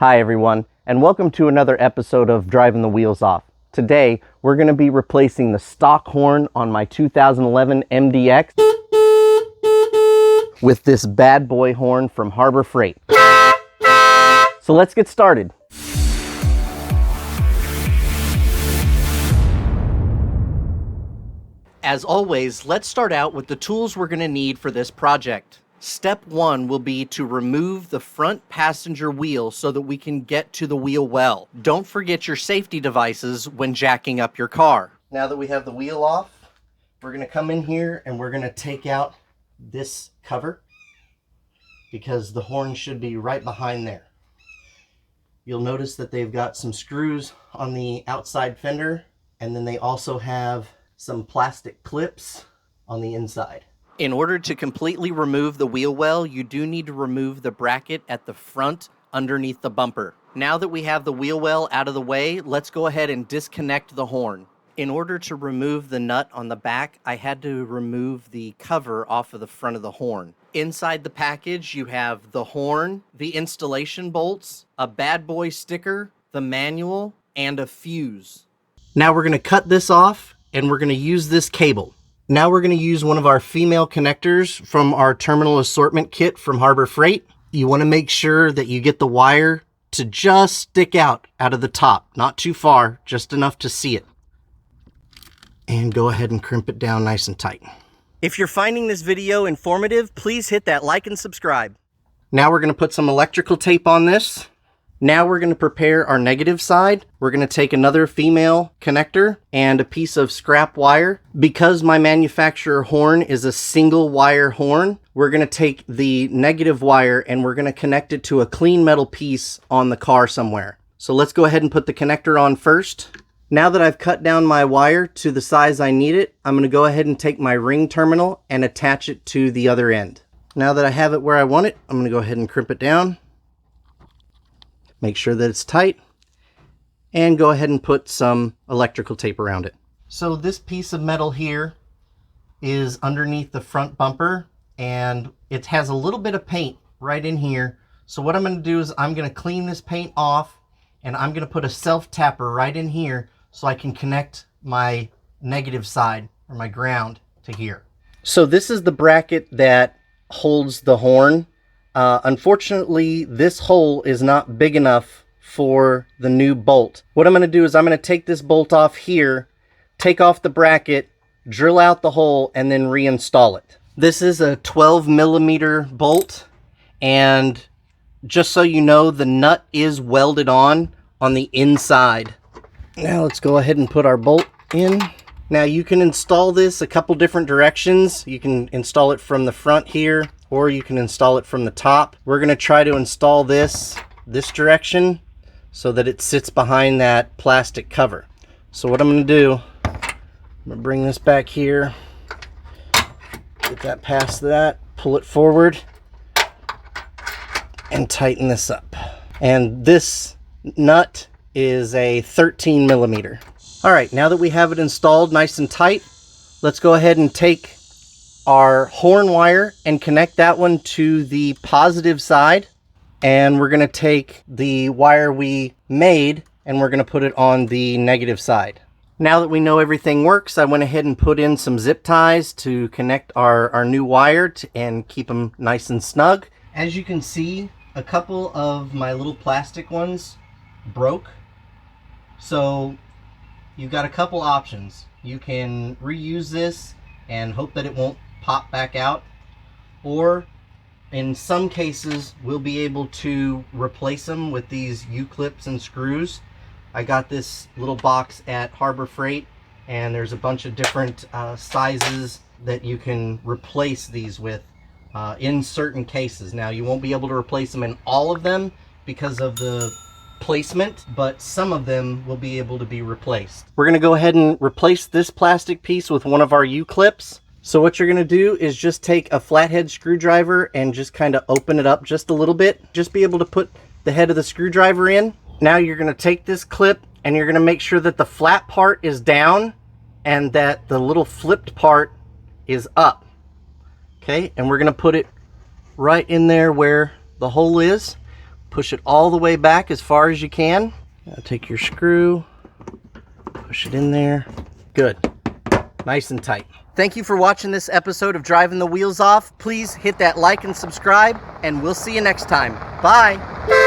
Hi everyone, and welcome to another episode of Driving the Wheels Off. Today, we're going to be replacing the stock horn on my 2011 MDX with this bad boy horn from Harbor Freight. So let's get started. As always, let's start out with the tools we're going to need for this project. Step one will be to remove the front passenger wheel so that we can get to the wheel well. Don't forget your safety devices when jacking up your car. Now that we have the wheel off, we're going to come in here and we're going to take out this cover because the horn should be right behind there. You'll notice that they've got some screws on the outside fender, and then they also have some plastic clips on the inside. In order to completely remove the wheel well, you do need to remove the bracket at the front underneath the bumper. Now that we have the wheel well out of the way, let's go ahead and disconnect the horn. In order to remove the nut on the back, I had to remove the cover off of the front of the horn. Inside the package, you have the horn, the installation bolts, a bad boy sticker, the manual, and a fuse. Now we're going to cut this off and we're going to use this cable. Now we're going to use one of our female connectors from our terminal assortment kit from Harbor Freight. You want to make sure that you get the wire to just stick out of the top, not too far, just enough to see it. And go ahead and crimp it down nice and tight. If you're finding this video informative, please hit that like and subscribe. Now we're going to put some electrical tape on this. Now we're going to prepare our negative side. We're going to take another female connector and a piece of scrap wire. Because my manufacturer horn is a single wire horn, we're going to take the negative wire and we're going to connect it to a clean metal piece on the car somewhere. So let's go ahead and put the connector on first. Now that I've cut down my wire to the size I need it, I'm going to go ahead and take my ring terminal and attach it to the other end. Now that I have it where I want it, I'm going to go ahead and crimp it down. Make sure that it's tight, and go ahead and put some electrical tape around it. So this piece of metal here is underneath the front bumper, and it has a little bit of paint right in here. So what I'm going to do is I'm going to clean this paint off, and I'm going to put a self-tapper right in here so I can connect my negative side, or my ground, to here. So this is the bracket that holds the horn. Unfortunately, this hole is not big enough for the new bolt. What I'm going to do is I'm going to take this bolt off here, take off the bracket, drill out the hole, and then reinstall it. This is a 12 millimeter bolt, and just so you know, the nut is welded on the inside. Now let's go ahead and put our bolt in. Now you can install this a couple different directions. You can install it from the front here, or you can install it from the top. We're going to try to install this direction so that it sits behind that plastic cover. So what I'm going to do, I'm going to bring this back here, get that past that, pull it forward, and tighten this up. And this nut is a 13 millimeter. All right, now that we have it installed nice and tight, let's go ahead and take our horn wire and connect that one to the positive side. And we're going to take the wire we made and we're going to put it on the negative side. Now that we know everything works, I went ahead and put in some zip ties to connect our new wire and keep them nice and snug. As you can see, a couple of my little plastic ones broke. So you've got a couple options. You can reuse this and hope that it won't pop back out, or in some cases we'll be able to replace them with these U-clips and screws. I got this little box at Harbor Freight, and there's a bunch of different sizes that you can replace these with in certain cases. Now you won't be able to replace them in all of them because of the placement, but some of them will be able to be replaced. We're going to go ahead and replace this plastic piece with one of our U-clips. So what you're going to do is just take a flathead screwdriver and just kind of open it up just a little bit. Just be able to put the head of the screwdriver in. Now you're going to take this clip and you're going to make sure that the flat part is down and that the little flipped part is up. Okay, and we're going to put it right in there where the hole is. Push it all the way back as far as you can. Now take your screw, push it in there. Good. Nice and tight. Thank you for watching this episode of Driving the Wheels Off. Please hit that like and subscribe, and we'll see you next time. Bye.